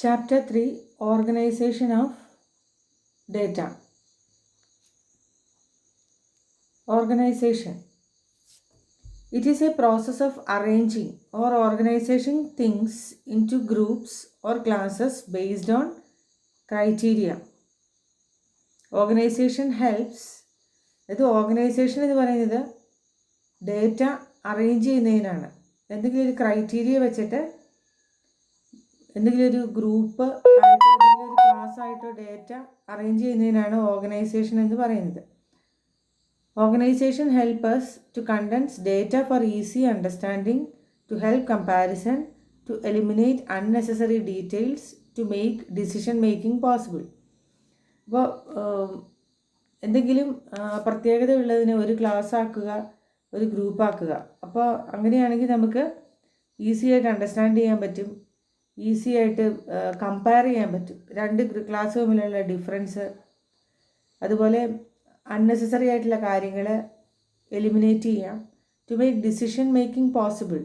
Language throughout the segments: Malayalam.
Chapter 3 Organization of Data. Organization. It is a process of arranging or organizing things into groups or classes based on criteria. Organization helps. ഇത് ഓർഗനൈസേഷൻ എന്ന് പറയുന്നത് ഡേറ്റ അറേഞ്ച് ചെയ്യുന്നതിനാണ്. എന്തെങ്കിലും ഒരു ക്രൈറ്റീരിയ വെച്ചിട്ട് എന്തെങ്കിലും ഒരു ഗ്രൂപ്പ് ആയിട്ടോ എന്തെങ്കിലും ഒരു ക്ലാസ് ആയിട്ടോ ഡേറ്റ അറേഞ്ച് ചെയ്യുന്നതിനാണ് ഓർഗനൈസേഷൻ എന്ന് പറയുന്നത്. Organization help us to condense data for easy understanding, to help comparison, to eliminate unnecessary details, to make decision making possible. അപ്പോൾ എന്തെങ്കിലും പ്രത്യേകത ഉള്ളതിനെ ഒരു ക്ലാസ് ആക്കുക, ഒരു ഗ്രൂപ്പ് ആക്കുക. അപ്പോൾ അങ്ങനെയാണെങ്കിൽ നമുക്ക് ഈസി ആയിട്ട് അണ്ടർസ്റ്റാൻഡ് ചെയ്യാൻ പറ്റും, ഈസി ആയിട്ട് കമ്പയർ ചെയ്യാൻ പറ്റും രണ്ട് ക്ലാസ് തമ്മിലുള്ള ഡിഫറൻസ്. അതുപോലെ അൺനെസസറി ആയിട്ടുള്ള കാര്യങ്ങൾ എലിമിനേറ്റ് ചെയ്യാം. To make decision making possible.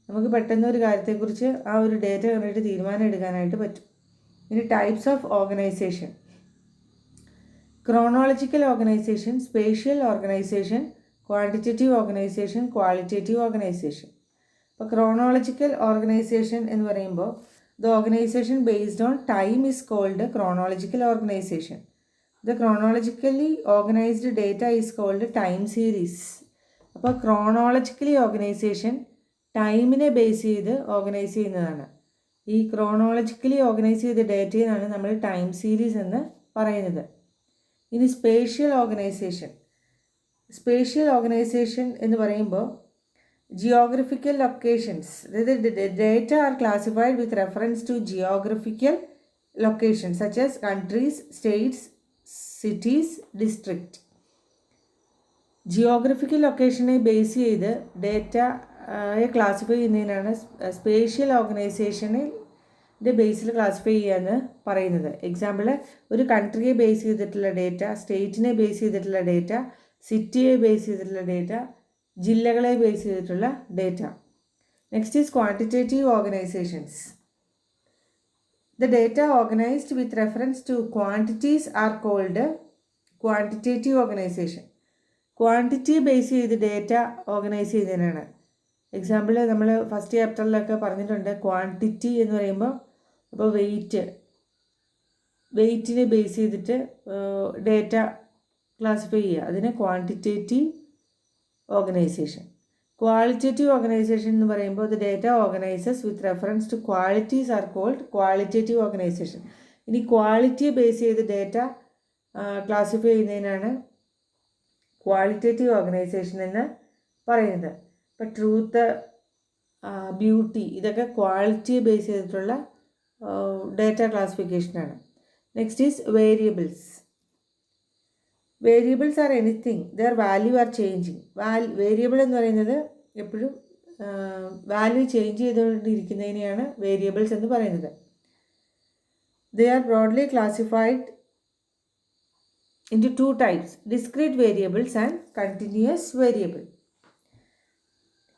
നമുക്ക് പെട്ടെന്ന് ഒരു കാര്യത്തെക്കുറിച്ച് ആ ഒരു ഡേറ്റ കണ്ടിട്ട് തീരുമാനം എടുക്കാനായിട്ട് പറ്റും. ഇനി types of organization. Chronological organization, spatial organization, quantitative organization, qualitative organization. അപ്പോൾ ക്രോണോളജിക്കൽ ഓർഗനൈസേഷൻ എന്ന് പറയുമ്പോൾ the organization based on time is called chronological organization. The chronologically organized data is called time series. അപ്പോൾ ക്രോണോളജിക്കലി ഓർഗനൈസേഷൻ ടൈമിനെ ബേസ് ചെയ്ത് ഓർഗനൈസ് ചെയ്യുന്നതാണ്. ഈ ക്രോണോളജിക്കലി ഓർഗനൈസ് ചെയ്ത ഡേറ്റയെന്നാണ് നമ്മൾ ടൈം സീരീസ് എന്ന് പറയുന്നത്. ഇനി സ്പേഷ്യൽ ഓർഗനൈസേഷൻ. സ്പേഷ്യൽ ഓർഗനൈസേഷൻ എന്ന് പറയുമ്പോൾ ജിയോഗ്രഫിക്കൽ ലൊക്കേഷൻസ്, അതായത് data are classified with reference to geographical locations such as countries, states, cities, district. Geographical ലൊക്കേഷനെ ബേസ് ചെയ്ത് ഡേറ്റയെ ക്ലാസിഫൈ ചെയ്യുന്നതിനാണ് സ്പേഷ്യൽ ഓർഗനൈസേഷൻ്റെ ബേസിൽ ക്ലാസിഫൈ ചെയ്യാന്ന് പറയുന്നത്. എക്സാമ്പിൾ, ഒരു കൺട്രിയെ ബേസ് ചെയ്തിട്ടുള്ള ഡേറ്റ, സ്റ്റേറ്റിനെ ബേസ് ചെയ്തിട്ടുള്ള ഡേറ്റ, സിറ്റിയെ ബേസ് ചെയ്തിട്ടുള്ള ഡേറ്റ, ജില്ലകളെ ബേസ് ചെയ്തിട്ടുള്ള data. Next is quantitative organisations. The data organized with reference to quantities are called quantitative organization. Quantity base ചെയ്ത് ഡേറ്റ ഓർഗനൈസ് ചെയ്യുന്നതിനാണ്. എക്സാമ്പിൾ നമ്മൾ ഫസ്റ്റ് ചാപ്റ്ററിലൊക്കെ പറഞ്ഞിട്ടുണ്ട്. ക്വാണ്ടിറ്റി എന്ന് പറയുമ്പോൾ അപ്പോൾ വെയ്റ്റിനെ ബേസ് ചെയ്തിട്ട് ഡേറ്റ ക്ലാസിഫൈ ചെയ്യുക, അതിന് ക്വാണ്ടിറ്റേറ്റീവ് ഓർഗനൈസേഷൻ. ക്വാളിറ്റേറ്റീവ് ഓർഗനൈസേഷൻ എന്ന് പറയുമ്പോൾ the data organizes with reference to qualities are called qualitative organization. ഇനി ക്വാളിറ്റിയെ ബേസ് ചെയ്ത് ഡേറ്റ ക്ലാസിഫൈ ചെയ്യുന്നതിനാണ് ക്വാളിറ്റേറ്റീവ് ഓർഗനൈസേഷൻ എന്ന് പറയുന്നത്. ഇപ്പോൾ ട്രൂത്ത്, ബ്യൂട്ടി, ഇതൊക്കെ ക്വാളിറ്റിയെ ബേസ് ചെയ്തിട്ടുള്ള ഡേറ്റ ക്ലാസിഫിക്കേഷനാണ്. Next is variables. Variables are anything there value R changing. Variable എന്ന് പറയുന്നത് എപ്പോഴും വാല്യൂ ചേഞ്ച് ചെയ്തുകൊണ്ടിരിക്കുന്നതിനെയാണ് വേരിയബിൾസ് എന്ന് പറയുന്നത്. They are broadly classified into two types, discrete variables and continuous variable.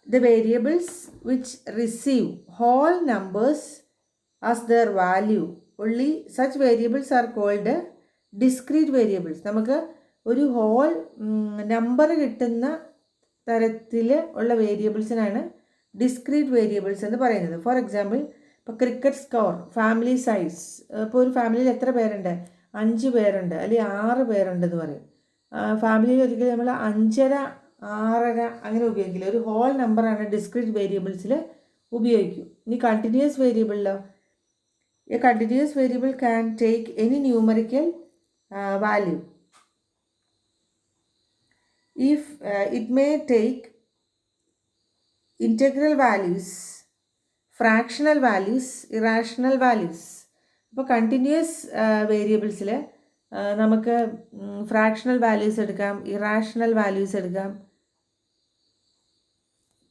The variables which receive whole numbers as their value, only such variables are called discrete variables. നമുക്ക് ഒരു ഹോൾ നമ്പർ കിട്ടുന്ന തരത്തിൽ ഉള്ള വേരിയബിൾസിനാണ് ഡിസ്ക്രീറ്റ് വേരിയബിൾസ് എന്ന് പറയുന്നത്. ഫോർ എക്സാമ്പിൾ, ഇപ്പോൾ ക്രിക്കറ്റ് സ്കോർ, ഫാമിലി സൈസ്. ഇപ്പോൾ ഒരു ഫാമിലിയിൽ എത്ര പേരുണ്ട്? 5 പേരുണ്ട് അല്ലെങ്കിൽ 6 പേരുണ്ടെന്ന് പറയും. ഫാമിലിയിൽ ഒരിക്കലും നമ്മൾ 5.5, 6.5 അങ്ങനെ ഉപയോഗിക്കില്ല. ഒരു ഹോൾ നമ്പറാണ് ഡിസ്ക്രീറ്റ് വേരിയബിൾസിൽ ഉപയോഗിക്കും. ഇനി കണ്ടിന്യൂസ് വേരിയബിളിലോ, a continuous variable can take any numerical value. If it may take integral values, fractional values, irrational values. അപ്പോൾ കണ്ടിന്യൂസ് വേരിയബിൾസിൽ നമുക്ക് ഫ്രാക്ഷണൽ വാല്യൂസ് എടുക്കാം, ഇറാഷണൽ വാല്യൂസ് എടുക്കാം,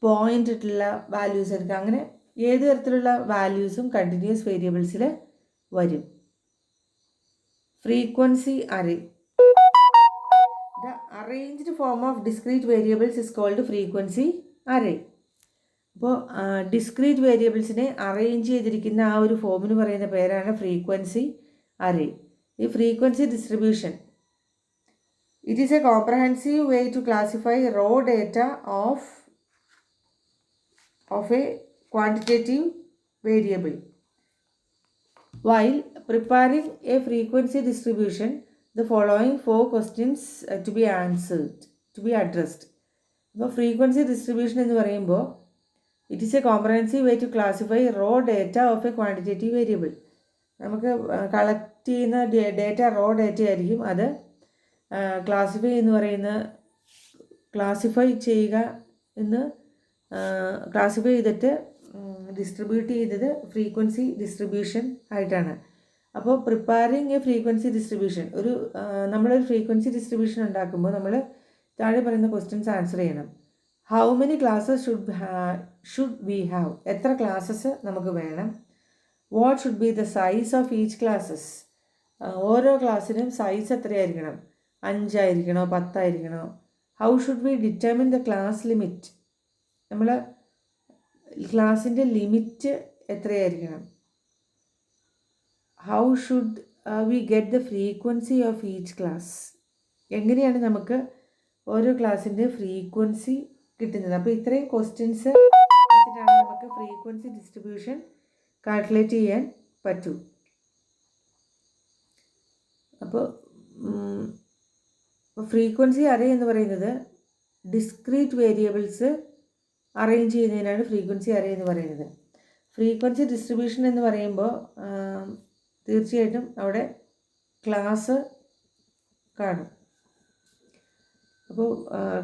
പോയിൻ്റ് ഇട്ടുള്ള വാല്യൂസ് എടുക്കാം. അങ്ങനെ ഏത് തരത്തിലുള്ള വാല്യൂസും കണ്ടിന്യൂസ് വേരിയബിൾസിൽ വരും. Frequency array. The arranged form of discrete variables is called frequency array. അപ്പോൾ ഡിസ്ക്രീറ്റ് വേരിയബിൾസിനെ അറേഞ്ച് ചെയ്തിരിക്കുന്ന ആ ഒരു ഫോമിന് പറയുന്ന പേരാണ് ഫ്രീക്വൻസി അറേ. ഈ frequency distribution it is a comprehensive way to classify raw data of a quantitative variable. While preparing a frequency distribution, the following 4 questions to be addressed. അപ്പോൾ ഫ്രീക്വൻസി ഡിസ്ട്രിബ്യൂഷൻ എന്ന് പറയുമ്പോൾ it is a comprehensive way to classify raw data of a quantitative variable. നമുക്ക് കളക്ട് ചെയ്യുന്ന ഡേറ്റ റോ ഡേറ്റ ആയിരിക്കും. അത് ക്ലാസിഫൈ ചെയ്തിട്ട് ഡിസ്ട്രിബ്യൂട്ട് ചെയ്തത് ഫ്രീക്വൻസി ഡിസ്ട്രിബ്യൂഷൻ ആയിട്ടാണ്. അപ്പോൾ പ്രിപ്പയറിങ് എ ഫ്രീക്വൻസി ഡിസ്ട്രിബ്യൂഷൻ, നമ്മളൊരു ഫ്രീക്വൻസി ഡിസ്ട്രിബ്യൂഷൻ ഉണ്ടാക്കുമ്പോൾ നമ്മൾ താഴെ പറയുന്ന ക്വസ്റ്റ്യൻസ് ആൻസർ ചെയ്യണം. How many classes should we have, എത്ര ക്ലാസ്സസ് നമുക്ക് വേണം. What should be the size of each classes, ഓരോ ക്ലാസ്സിനും സൈസ് എത്രയായിരിക്കണം, 5 ആയിരിക്കണോ 10 ആയിരിക്കണോ. How should we determine the class limit, നമ്മൾ ക്ലാസിൻ്റെ ലിമിറ്റ് എത്രയായിരിക്കണം. How should we get the frequency of each class, എങ്ങനെയാണ് നമുക്ക് ഓരോ ക്ലാസ്സിൻ്റെ ഫ്രീക്വൻസി കിട്ടുന്നത്. അപ്പോൾ ഇത്രയും ക്വസ്റ്റ്യൻസ് വെച്ചിട്ടാണ് നമുക്ക് ഫ്രീക്വൻസി ഡിസ്ട്രിബ്യൂഷൻ കാൽക്കുലേറ്റ് ചെയ്യാൻ പറ്റൂ. അപ്പോൾ ഫ്രീക്വൻസി അറേ എന്ന് പറയുന്നത് ഡിസ്ക്രീറ്റ് വേരിയബിൾസ് അറേഞ്ച് ചെയ്യുന്നതിനാണ് ഫ്രീക്വൻസി അറേ എന്ന് പറയുന്നത്. ഫ്രീക്വൻസി ഡിസ്ട്രിബ്യൂഷൻ എന്ന് പറയുമ്പോൾ തീർച്ചയായിട്ടും അവിടെ ക്ലാസ് കാണും. അപ്പോൾ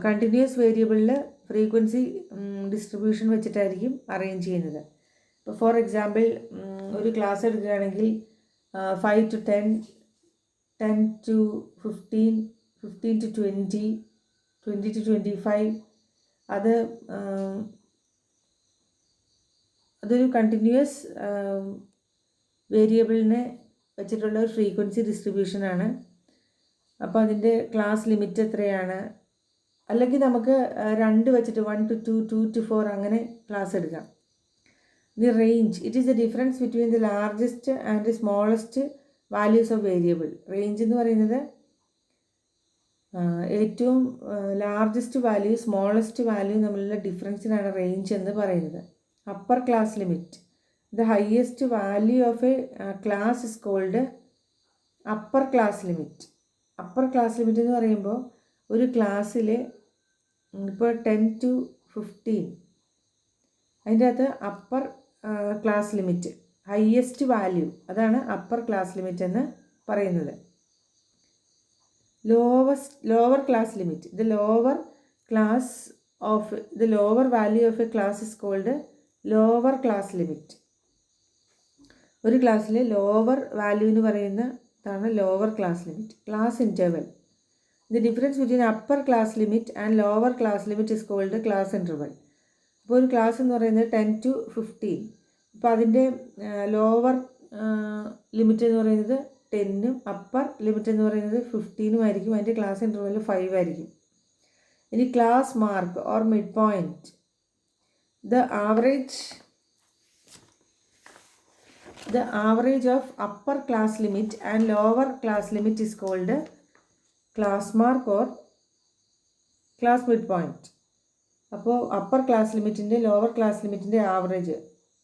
കണ്ടിന്യൂസ് വേരിയബിളിൽ ഫ്രീക്വൻസി ഡിസ്ട്രിബ്യൂഷൻ വെച്ചിട്ടായിരിക്കും അറേഞ്ച് ചെയ്യുന്നത്. ഇപ്പോൾ ഫോർ എക്സാമ്പിൾ ഒരു ക്ലാസ് എടുക്കുകയാണെങ്കിൽ 5 to 10, 10 to 15, 15 to 20, 20 to 25, അതൊരു കണ്ടിന്യൂസ് വേരിയബിളിനെ വെച്ചിട്ടുള്ള ഒരു ഫ്രീക്വൻസി ഡിസ്ട്രിബ്യൂഷനാണ്. അപ്പോൾ അതിൻ്റെ ക്ലാസ് ലിമിറ്റ് എത്രയാണ്, അല്ലെങ്കിൽ നമുക്ക് 2 വെച്ചിട്ട് 1 to 2, 2 to 4 അങ്ങനെ ക്ലാസ് എടുക്കാം. The range it is the difference between the largest and the smallest values of variable. Range എന്ന് പറയുന്നത് ഏറ്റവും ലാർജസ്റ്റ് വാല്യൂ സ്മോളസ്റ്റ് വാല്യൂ തമ്മിലുള്ള ഡിഫറൻസിനാണ് റേഞ്ച് എന്ന് പറയുന്നത്. Upper class limit, the highest value of a class is called upper class limit. Upper class limit എന്ന് പറയുമ്പോൾ ഒരു ക്ലാസ്സിൽ ഇപ്പോൾ 10 to 15 അതിൻ്റെ അകത്ത് upper class limit highest value, അതാണ് അപ്പർ ക്ലാസ് ലിമിറ്റ് എന്ന് പറയുന്നത്. Lower class limit, the lower value of a class is called lower class limit. ഒരു ക്ലാസ്സിലെ ലോവർ വാല്യൂ എന്ന് പറയുന്നതാണ് lower class limit. Class interval, the difference between upper class limit and lower class limit is called class interval. അപ്പോൾ ഒരു ക്ലാസ് എന്ന് പറയുന്നത് 10 to 15, അപ്പോൾ അതിൻ്റെ ലോവർ ലിമിറ്റ് എന്ന് പറയുന്നത് 10ഉം അപ്പർ ലിമിറ്റ് എന്ന് പറയുന്നത് 15ഉം ആയിരിക്കും. അതിൻ്റെ ക്ലാസ് ഇൻ്റർവൽ 5 ആയിരിക്കും. ഇനി class mark or mid point, the average of upper class limit and lower class limit is called class mark or class mid point. അപ്പോൾ അപ്പർ ക്ലാസ് ലിമിറ്റിൻ്റെ ലോവർ ക്ലാസ് ലിമിറ്റിൻ്റെ ആവറേജ്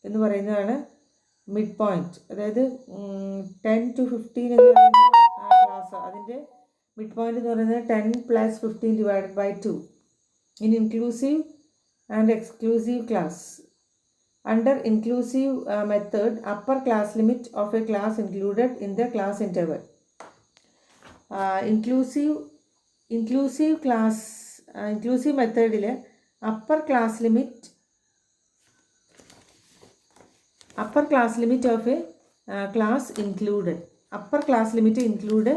എന്ന് പറയുന്നതാണ് മിഡ് പോയിൻറ്റ്. അതായത് 10 to 15 എന്ന് പറയുന്ന ആ ക്ലാസ്, അതിൻ്റെ മിഡ് പോയിൻ്റ് എന്ന് പറയുന്നത് 10 + 15 divided by 2 in inclusive and exclusive class. Under inclusive method, upper class limit of a class included in the class interval. Inclusive മെത്തേഡിൽ upper class limit of a class included, upper class limit include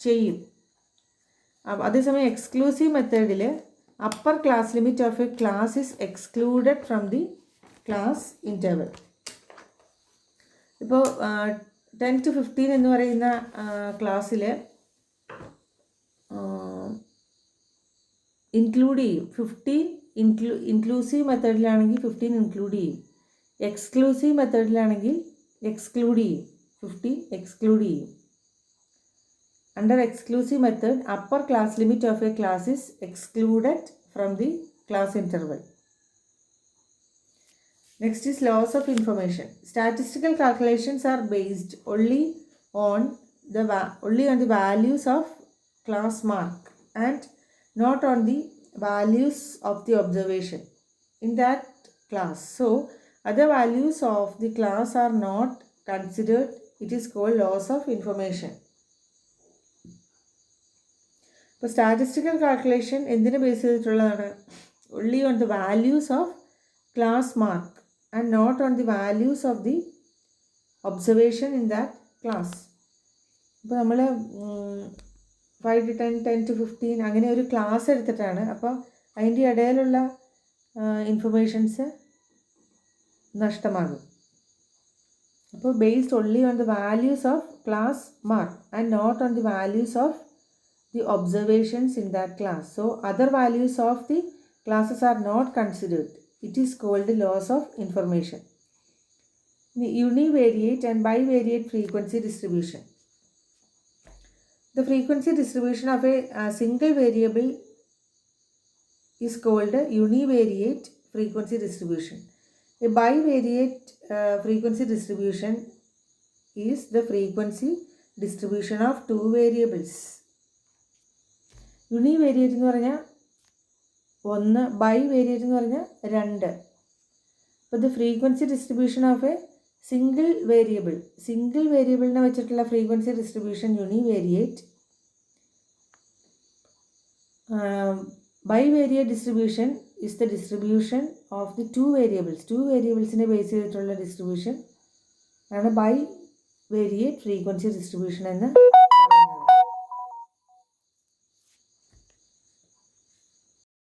ചെയ്യും. അതേസമയം എക്സ്ക്ലൂസീവ് മെത്തേഡിൽ upper class limit of a class is excluded from the class interval. ഇപ്പോൾ 10 to 15 എന്ന് പറയുന്ന ക്ലാസ്സിൽ ഇൻക്ലൂഡ് ചെയ്യും. 15 ഇൻക്ലൂസീവ് മെത്തേഡിലാണെങ്കിൽ 15 ഇൻക്ലൂഡ് ചെയ്യും. എക്സ്ക്ലൂസീവ് മെത്തേഡിലാണെങ്കിൽ എക്സ്ക്ലൂഡ് ചെയ്യും, 15 എക്സ്ക്ലൂഡ് ചെയ്യും. Under exclusive method, upper class limit of a class is excluded from the class interval. Next is loss of information. Statistical calculations are based only on the values of class mark and not on the values of the observation in that class. So, other values of the class are not considered. It is called loss of information. ഇപ്പോൾ സ്റ്റാറ്റിസ്റ്റിക്കൽ കാൽക്കുലേഷൻ എന്തിനു ബേസ് ചെയ്തിട്ടുള്ളതാണ്? only on the values of class mark and not on the values of the observation in that class. ഇപ്പോൾ നമ്മൾ 5 to 10, 10 to 15 അങ്ങനെ ഒരു ക്ലാസ് എടുത്തിട്ടാണ്. അപ്പോൾ അതിൻ്റെ ഇടയിലുള്ള ഇൻഫർമേഷൻസ് നഷ്ടമാകും. അപ്പോൾ based only on the values of class mark and not on the values of the observations in that class. So other values of the classes are not considered. It is called the loss of information. The univariate and bivariate frequency distribution. The frequency distribution of a single variable is called a univariate frequency distribution. A bivariate frequency distribution is the frequency distribution of two variables. Univariate എന്ന് പറഞ്ഞാൽ 1, ബൈവേരിയേറ്റ് എന്ന് പറഞ്ഞാൽ 2. അപ്പോൾ ഇത് frequency distribution of a single വേരിയബിളിനെ വെച്ചിട്ടുള്ള frequency distribution univariate. Bivariate distribution is the distribution of the two വേരിയബിൾസിനെ ബേസ് ചെയ്തിട്ടുള്ള ഡിസ്ട്രിബ്യൂഷൻ ആണ് ബൈവേരിയേറ്റ് ഫ്രീക്വൻസി ഡിസ്ട്രിബ്യൂഷൻ എന്ന്